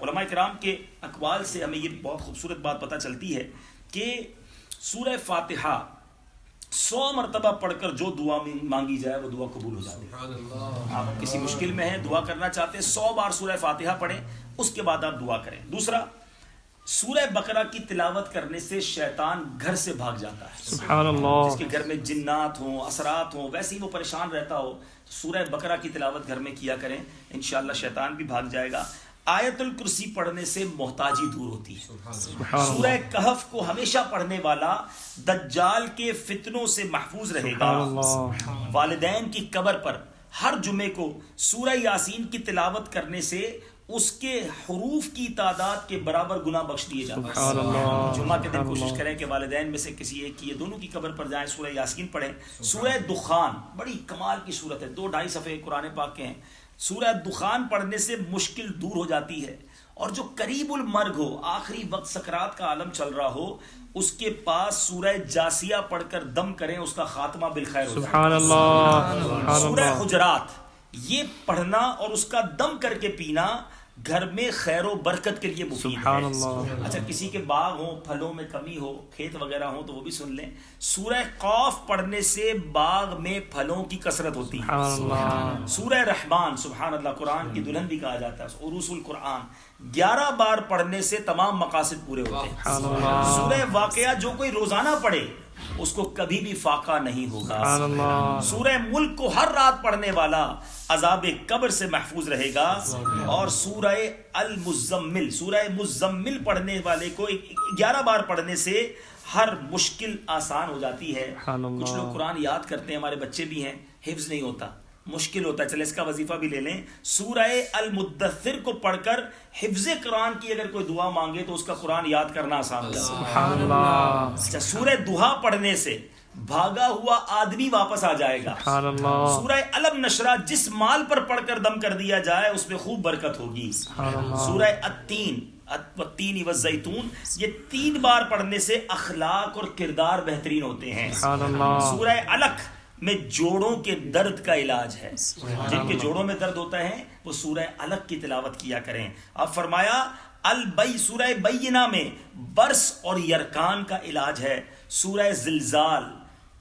علماء کرام کے اقوال سے ہمیں یہ بہت خوبصورت بات پتہ چلتی ہے کہ سورہ فاتحہ 100 مرتبہ پڑھ کر جو دعا مانگی جائے وہ دعا قبول ہو جاتی ہے. آپ کسی مشکل میں ہیں، دعا کرنا چاہتے ہیں، 100 بار سورہ فاتحہ پڑھیں، اس کے بعد آپ دعا کریں. دوسرا، سورہ بقرہ کی تلاوت کرنے سے شیطان گھر سے بھاگ جاتا ہے. سبحان اللہ. جس کے گھر میں جنات ہوں، اثرات ہوں، ویسے ہی وہ پریشان رہتا ہو، تو سورہ بقرہ کی تلاوت گھر میں کیا کریں، انشاءاللہ شیطان بھی بھاگ جائے گا. آیت الکرسی پڑھنے سے محتاجی دور ہوتی ہے. سورہ کہف کو ہمیشہ پڑھنے والا دجال کے فتنوں سے محفوظ رہے گا. والدین کی قبر پر ہر جمعے کو سورہ یاسین کی تلاوت کرنے سے اس کے حروف کی تعداد کے برابر گناہ بخش دیے جاتے ہیں. جمعہ کے دن کوشش کریں کہ والدین میں سے کسی ایک کی یا دونوں کی قبر پر جائیں، سورہ یاسین پڑھیں. سورہ دخان بڑی کمال کی صورت ہے، 2-2.5 صفحے قرآن پاک کے ہیں. سورہ دخان پڑھنے سے مشکل دور ہو جاتی ہے، اور جو قریب المرگ ہو، آخری وقت سکرات کا عالم چل رہا ہو، اس کے پاس سورہ جاسیہ پڑھ کر دم کریں، اس کا خاتمہ بالخیر ہو جائے. سبحان اللہ. سورہ حجرات یہ پڑھنا اور اس کا دم کر کے پینا گھر میں خیر و برکت کے لیے مفید سبحان ہے. اللہ. اچھا، کسی کے باغ ہوں، پھلوں میں کمی ہو، کھیت وغیرہ ہوں، تو وہ بھی سن لیں. سورہ قاف پڑھنے سے باغ میں پھلوں کی کثرت ہوتی ہے. سبحان اللہ. سورہ رحمان، سبحان اللہ، قرآن کی دلہن بھی کہا جاتا ہے، عروس القرآن 11 بار پڑھنے سے تمام مقاصد پورے ہوتے ہیں. سبحان اللہ. سورہ واقعہ جو کوئی روزانہ پڑھے اس کو کبھی بھی فاقہ نہیں ہوگا. سبحان اللہ. سورہ ملک کو ہر رات پڑھنے والا عذاب قبر سے محفوظ رہے گا. اور سورہ المزمل، سورہ مزمل پڑھنے والے کو 11 بار پڑھنے سے ہر مشکل آسان ہو جاتی ہے. کچھ لوگ قرآن یاد کرتے ہیں، ہمارے بچے بھی ہیں، حفظ نہیں ہوتا، مشکل ہوتا ہے. چلے اس کا وظیفہ بھی لے لیں. سورہ المدثر کو پڑھ کر حفظ قرآن کی اگر کوئی دعا مانگے تو اس کا قرآن یاد کرنا آسان ہوتا ہے. سبحان اللہ. اچھا، سورہ دوحا پڑھنے سے بھاگا ہوا آدمی واپس آ جائے گا. سبحان اللہ. سورہ علم نشرہ جس مال پر پڑھ کر دم کر دیا جائے اس میں خوب برکت ہوگی. سبحان اللہ. سورہ التین، والتین والزیتون، یہ 3 بار پڑھنے سے اخلاق اور کردار بہترین ہوتے ہیں. سبحان اللہ. سورہ علق میں جوڑوں کے درد کا علاج ہے. جن کے جوڑوں میں درد ہوتا ہے وہ سورہ علق کی تلاوت کیا کریں. اب فرمایا سورہ بینہ میں برس اور یرکان کا علاج ہے. سورہ زلزال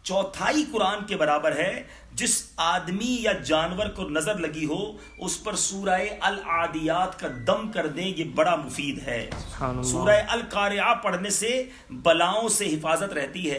1/4 قرآن کے برابر ہے. جس آدمی یا جانور کو نظر لگی ہو اس پر سورہ العادیات کا دم کر دیں، یہ بڑا مفید ہے. سورہ القارعہ پڑھنے سے بلاؤں سے حفاظت رہتی ہے.